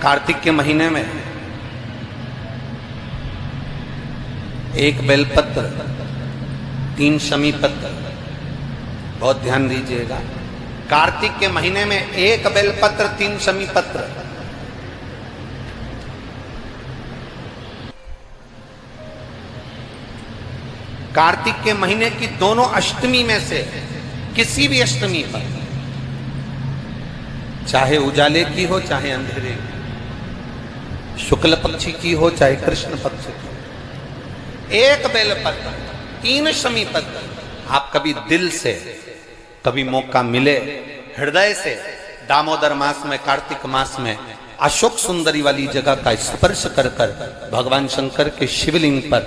कार्तिक के महीने में एक बेलपत्र, 3 शमी पत्र, बहुत ध्यान दीजिएगा। कार्तिक के महीने में एक बेलपत्र, 3 शमी पत्र। कार्तिक के महीने की दोनों अष्टमी में से किसी भी अष्टमी पर, चाहे उजाले की हो चाहे अंधेरे की, शुक्ल पक्ष की हो चाहे कृष्ण पक्ष की, एक बेलपत्र, 3 शमी पत्र। आप कभी दिल से, कभी मौका मिले हृदय से, दामोदर मास में, कार्तिक मास में अशोक सुंदरी वाली जगह का स्पर्श कर कर भगवान शंकर के शिवलिंग पर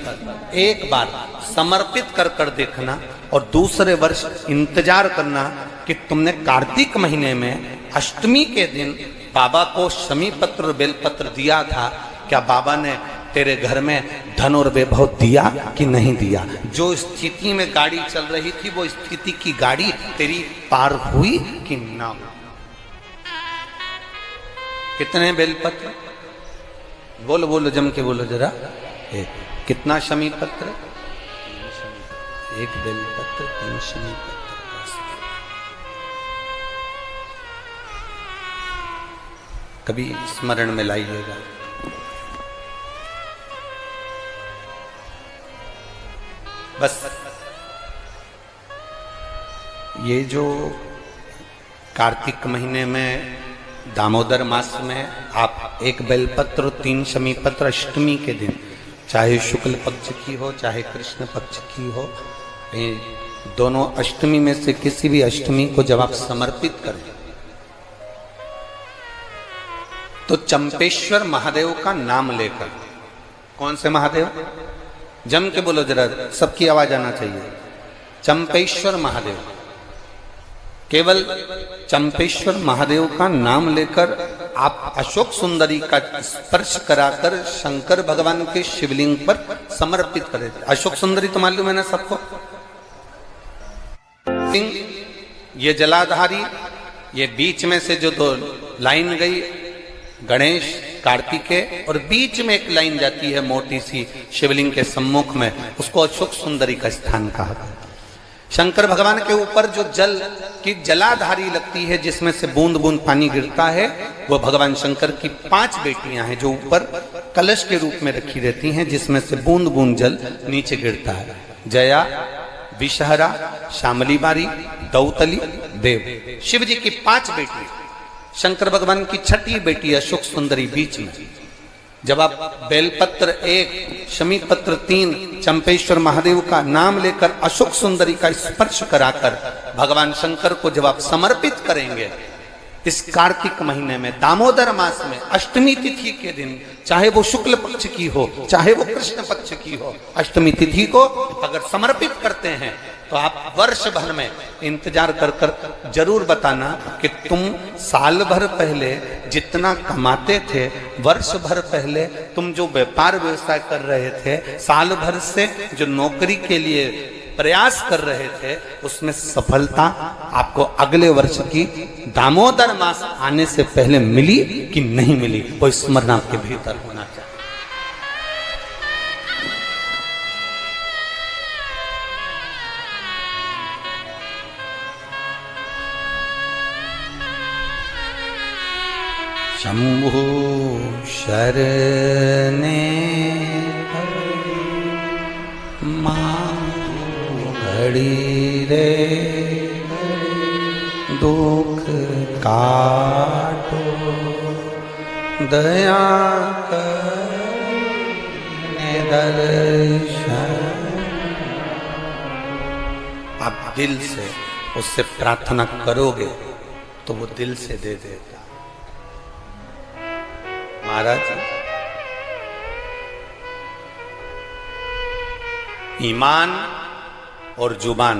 एक बार समर्पित कर कर देखना, और दूसरे वर्ष इंतजार करना कि तुमने कार्तिक महीने में अष्टमी के दिन बाबा को शमी पत्र बेलपत्र दिया था, क्या बाबा ने तेरे घर में धन और वैभव दिया कि नहीं दिया? जो स्थिति में गाड़ी चल रही थी वो स्थिति की गाड़ी तेरी पार हुई कि ना? कितने बेलपत्र? बोलो बोलो, जम के बोलो जरा। एक। कितना शमी पत्र? एक बेलपत्र, 3 शमी पत्र। कभी स्मरण में लाइएगा। बस ये जो कार्तिक महीने में दामोदर मास में आप एक बेलपत्र, 3 शमी पत्र अष्टमी के दिन, चाहे शुक्ल पक्ष की हो चाहे कृष्ण पक्ष की हो, दोनों अष्टमी में से किसी भी अष्टमी को जब आप समर्पित करें तो चंपेश्वर महादेव का नाम लेकर, कौन से महादेव? जम के बोलो जरा, सबकी आवाज आना चाहिए। चंपेश्वर महादेव, केवल चंपेश्वर महादेव का नाम लेकर आप अशोक सुंदरी का स्पर्श कराकर शंकर भगवान के शिवलिंग पर समर्पित करें। अशोक सुंदरी तो मालूम है ना सबको? ये जलाधारी, ये बीच में से जो 2 लाइन गई, गणेश कार्तिकेय, और बीच में एक लाइन जाती है मोटी सी शिवलिंग के सम्मुख में, उसको अशोक सुंदरी का स्थान कहा गया। शंकर भगवान के ऊपर जो जल की जलाधारी लगती है, जिसमें से बूंद बूंद पानी गिरता है, वो भगवान शंकर की 5 बेटियां हैं जो ऊपर कलश के रूप में रखी रहती हैं, जिसमें से बूंद बूंद जल नीचे गिरता है। जया, विषहरा, शामली बारी, दौतली, देव। शिव जी की 5 बेटी, शंकर भगवान की 6ठी बेटी अशोक सुंदरी बीच में। जब आप बेलपत्र 1, शमी पत्र 3, चंपेश्वर महादेव का नाम लेकर अशोक सुंदरी का स्पर्श कराकर भगवान शंकर को जब आप समर्पित करेंगे इस कार्तिक महीने में, दामोदर मास में, अष्टमी तिथि के दिन, चाहे वो शुक्ल पक्ष की हो चाहे वो कृष्ण पक्ष की हो, अष्टमी तिथि को अगर समर्पित करते हैं तो आप वर्ष भर में इंतजार कर कर जरूर बताना कि तुम साल भर पहले जितना कमाते थे, वर्ष भर पहले तुम जो व्यापार व्यवसाय कर रहे थे, साल भर से जो नौकरी के लिए प्रयास कर रहे थे, उसमें सफलता आपको अगले वर्ष की दामोदर मास आने से पहले मिली कि नहीं मिली, वो स्मरण आपके भीतर होना चाहिए। शंभु शरणे घड़ी रे दुख काटो, दया करने दर्शन। आप दिल से उससे प्रार्थना करोगे तो वो दिल से दे देगा। महाराज, ईमान और जुबान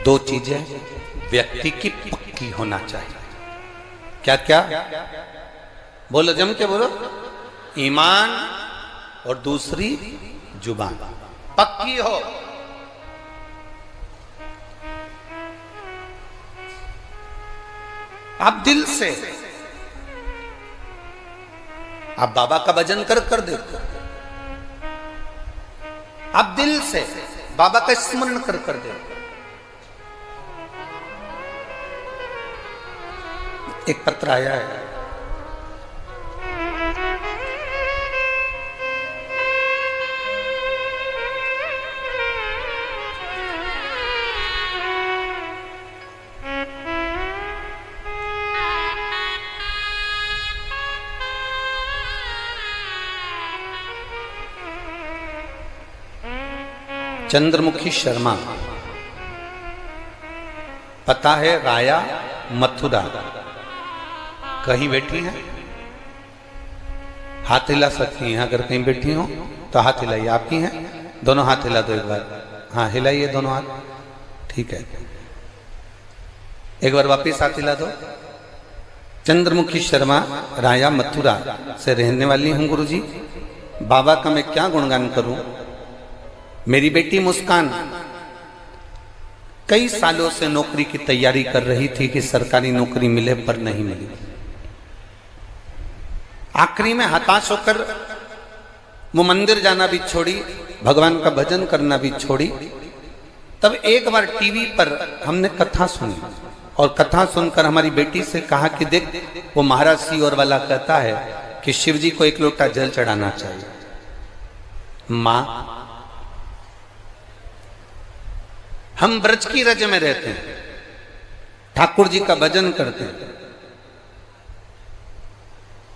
2 चीजें व्यक्ति की पक्की होना चाहिए। क्या क्या? बोलो, जम के बोलो। ईमान और दूसरी जुबान पक्की हो। आप दिल से आप बाबा का भजन कर देखो, आप दिल से बाबा का स्मरण कर देखो। एक पत्र आया है, चंद्रमुखी शर्मा, पता है राया मथुरा, कहीं बैठी हैं? हाथ हिला सकती हैं, अगर कहीं बैठी हो तो हाथ हिलाइए। आप ही हैं? दोनों हाथ हिला दो एक बार। हाँ हिलाइए दोनों हाथ, ठीक है। एक बार वापिस हाथ हिला दो। चंद्रमुखी शर्मा, राया मथुरा से रहने वाली हूं गुरुजी। बाबा का मैं क्या गुणगान करूं। मेरी बेटी मुस्कान कई सालों से नौकरी की तैयारी कर रही थी कि सरकारी नौकरी मिले, पर नहीं मिली। आखिरी में हताश होकर वो मंदिर जाना भी छोड़ी, भगवान का भजन करना भी छोड़ी। तब एक बार टीवी पर हमने कथा सुनी, और कथा सुनकर हमारी बेटी से कहा कि देख, वो महाराज सियोर वाला कहता है कि शिव जी को एक लोटा जल चढ़ाना चाहिए। मां, हम ब्रज की रज में रहते हैं, ठाकुर जी का भजन करते हैं,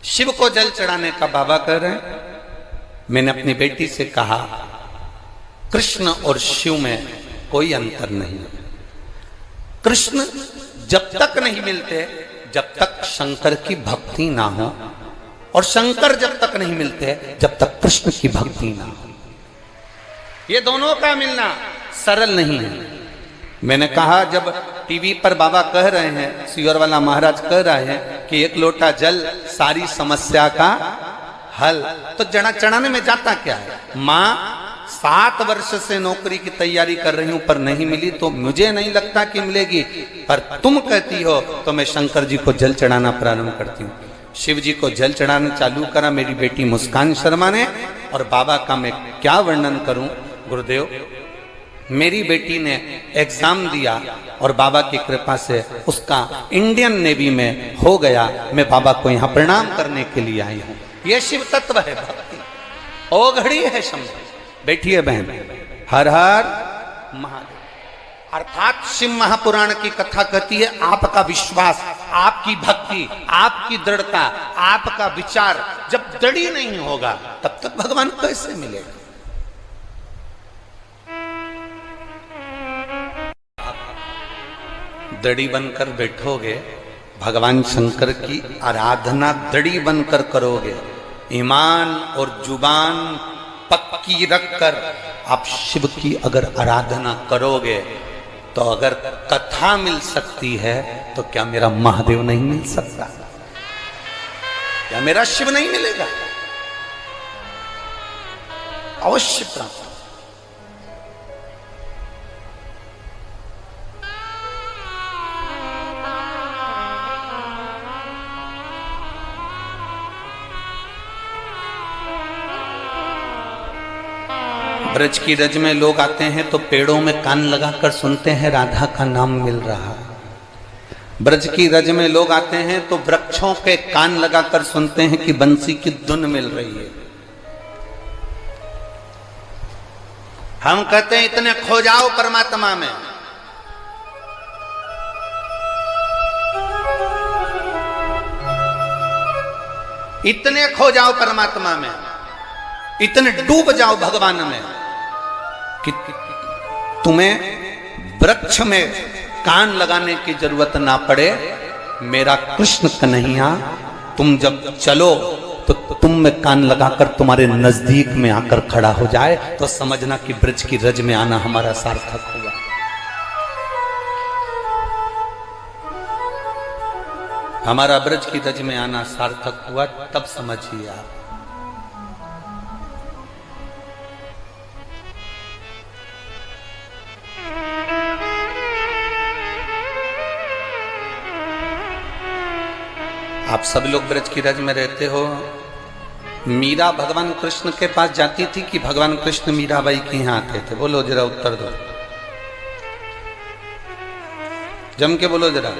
शिव को जल चढ़ाने का बाबा कह रहे हैं। मैंने अपनी बेटी से कहा, कृष्ण और शिव में कोई अंतर नहीं है। कृष्ण जब तक नहीं मिलते जब तक शंकर की भक्ति ना हो, और शंकर जब तक नहीं मिलते जब तक कृष्ण की भक्ति ना हो। ये दोनों का मिलना सरल नहीं है। मैंने कहा, जब टीवी पर बाबा कह रहे हैं, सियोर वाला महाराज कह रहे हैं कि एक लोटा जल सारी समस्या का हल, तो जड़ा चढ़ाने में जाता क्या है। मां 7 वर्ष से नौकरी की तैयारी कर रही हूं पर नहीं मिली, तो मुझे नहीं लगता कि मिलेगी, पर तुम कहती हो तो मैं शंकर जी को जल चढ़ाना प्रारंभ करती हूँ। शिव जी को जल चढ़ाना चालू करा मेरी बेटी मुस्कान शर्मा ने। और बाबा का मैं क्या वर्णन करूं गुरुदेव। मेरी बेटी ने एग्जाम दिया और बाबा की कृपा से उसका इंडियन नेवी में हो गया। मैं बाबा को यहाँ प्रणाम करने के लिए आई हूँ। यह शिव तत्व है भक्ति, ओ घड़ी है शंभु। बैठिए बहन, हर हर महादेव। अर्थात शिव महापुराण की कथा कहती है, आपका विश्वास, आपकी भक्ति, आपकी दृढ़ता, आपका विचार जब दृढ़ नहीं होगा तब तक भगवान कैसे मिलेगा। दड़ी बनकर बैठोगे, भगवान शंकर की आराधना दड़ी बनकर करोगे, ईमान और जुबान पक्की रखकर आप शिव की अगर आराधना करोगे, तो अगर कथा मिल सकती है तो क्या मेरा महादेव नहीं मिल सकता? क्या मेरा शिव नहीं मिलेगा? अवश्य प्राप्त। ब्रज की रज में लोग आते हैं तो पेड़ों में कान लगाकर सुनते हैं राधा का नाम मिल रहा है। ब्रज की रज में लोग आते हैं तो वृक्षों के कान लगाकर सुनते हैं कि बंसी की धुन मिल रही है। हम कहते हैं इतने खो जाओ परमात्मा में, इतने खो जाओ परमात्मा में, इतने डूब जाओ भगवान में कि तुम्हें वृक्ष में कान लगाने की जरूरत ना पड़े। मेरा कृष्ण कन्हैया तुम जब चलो तो तुम में कान लगाकर तुम्हारे नजदीक में आकर खड़ा हो जाए, तो समझना कि ब्रज की रज में आना हमारा सार्थक हुआ। हमारा ब्रज की रज में आना सार्थक हुआ, तब समझिए आप। आप सब लोग ब्रज की रज में रहते हो, मीरा भगवान कृष्ण के पास जाती थी कि भगवान कृष्ण मीराबाई के यहाँ आते थे? बोलो जरा, उत्तर दो, जम के बोलो जरा।